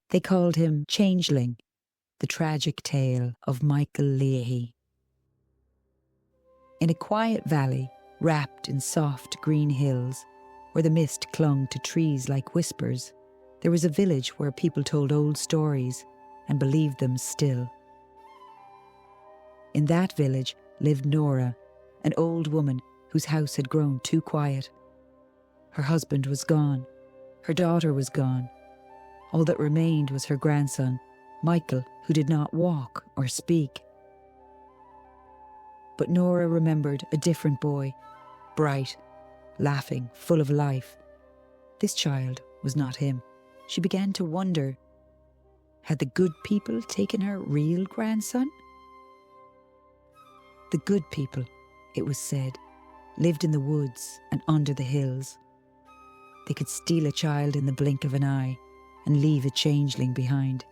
They called him Changeling, the tragic tale of Michael Leahy. In a quiet valley, wrapped in soft green hills, where the mist clung to trees like whispers, there was a village where people told old stories and believed them still. In that village lived Nora, an old woman whose house had grown too quiet. Her husband was gone. Her daughter was gone. All that remained was her grandson, Michael, who did not walk or speak. But Nora remembered a different boy, bright, laughing, full of life. This child was not him. She began to wonder, had the good people taken her real grandson? The good people, it was said, lived in the woods and under the hills. They could steal a child in the blink of an eye and leave a changeling behind,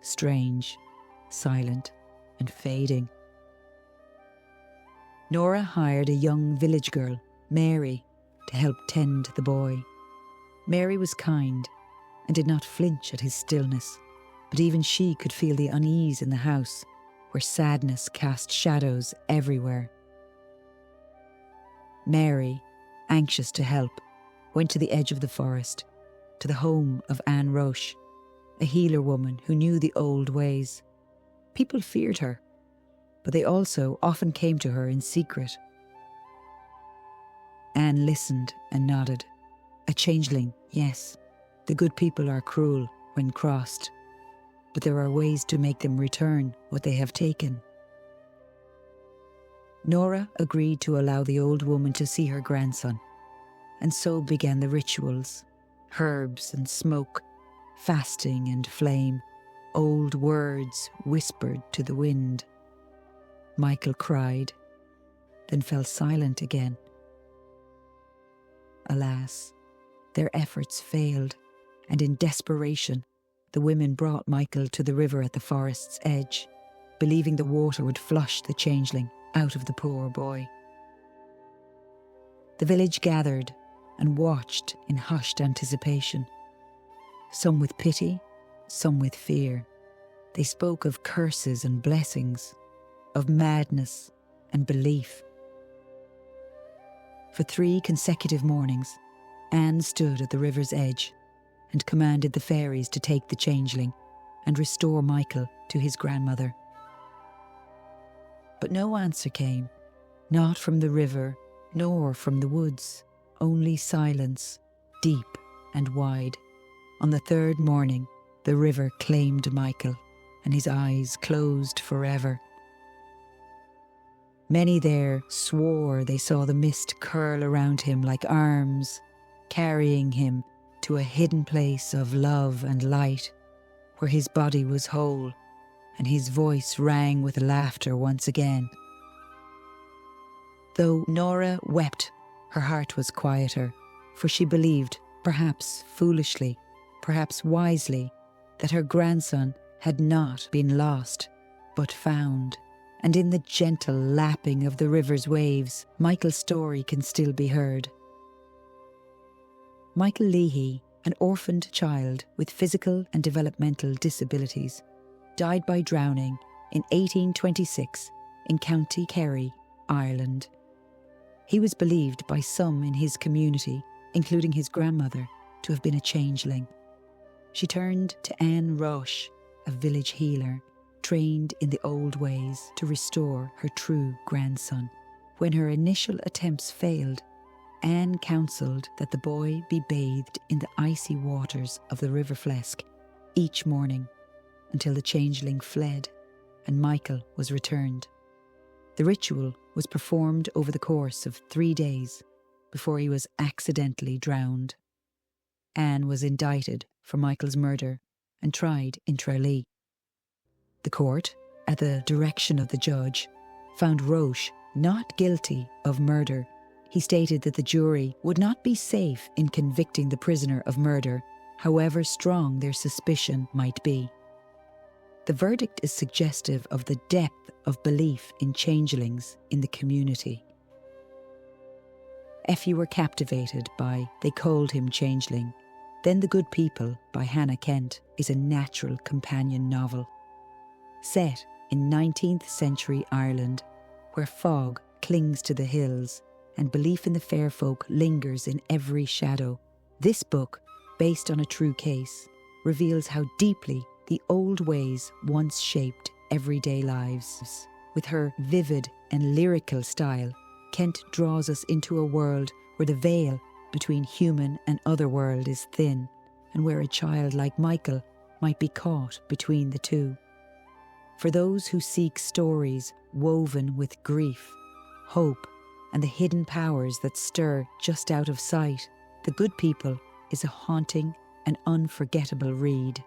strange, silent, and fading. Nora hired a young village girl, Mary, to help tend the boy. Mary was kind and did not flinch at his stillness, but even she could feel the unease in the house, where sadness cast shadows everywhere. Mary, anxious to help, went to the edge of the forest, to the home of Roche, a healer woman who knew the old ways. People feared her, but they also often came to her in secret. Anne listened and nodded. A changeling, yes. The good people are cruel when crossed, but there are ways to make them return what they have taken. Nora agreed to allow the old woman to see her grandson, and so began the rituals, herbs and smoke, fasting and flame, old words whispered to the wind. Michael cried, then fell silent again. Alas, their efforts failed, and in desperation, the women brought Michael to the river at the forest's edge, believing the water would flush the changeling out of the poor boy. The village gathered and watched in hushed anticipation, some with pity, some with fear. They spoke of curses and blessings, of madness and belief. For 3 consecutive mornings, Anne stood at the river's edge and commanded the fairies to take the changeling and restore Michael to his grandmother. But no answer came, not from the river nor from the woods, only silence, deep and wide. On the 3rd morning, the river claimed Michael, and his eyes closed forever. Many there swore they saw the mist curl around him like arms, carrying him to a hidden place of love and light, where his body was whole and his voice rang with laughter once again. Though Nora wept, her heart was quieter, for she believed, perhaps foolishly, perhaps wisely, that her grandson had not been lost, but found. And in the gentle lapping of the river's waves, Michael's story can still be heard. Michael Leahy, an orphaned child with physical and developmental disabilities, died by drowning in 1826 in County Kerry, Ireland. He was believed by some in his community, including his grandmother, to have been a changeling. She turned to Anne Roche, a village healer, trained in the old ways, to restore her true grandson. When her initial attempts failed, Anne counselled that the boy be bathed in the icy waters of the River Flesk each morning until the changeling fled and Michael was returned. The ritual was performed over the course of 3 days before he was accidentally drowned. Anne was indicted for Michael's murder and tried in Tralee. The court, at the direction of the judge, found Roche not guilty of murder. He stated that the jury would not be safe in convicting the prisoner of murder, however strong their suspicion might be. The verdict is suggestive of the depth of belief in changelings in the community. If you were captivated by They Called Him Changeling, then The Good People by Hannah Kent is a natural companion novel. Set in 19th century Ireland, where fog clings to the hills and belief in the fair folk lingers in every shadow, this book, based on a true case, reveals how deeply the old ways once shaped everyday lives. With her vivid and lyrical style, Kent draws us into a world where the veil between human and otherworld is thin, and where a child like Michael might be caught between the two. For those who seek stories woven with grief, hope, and the hidden powers that stir just out of sight, The Good People is a haunting and unforgettable read.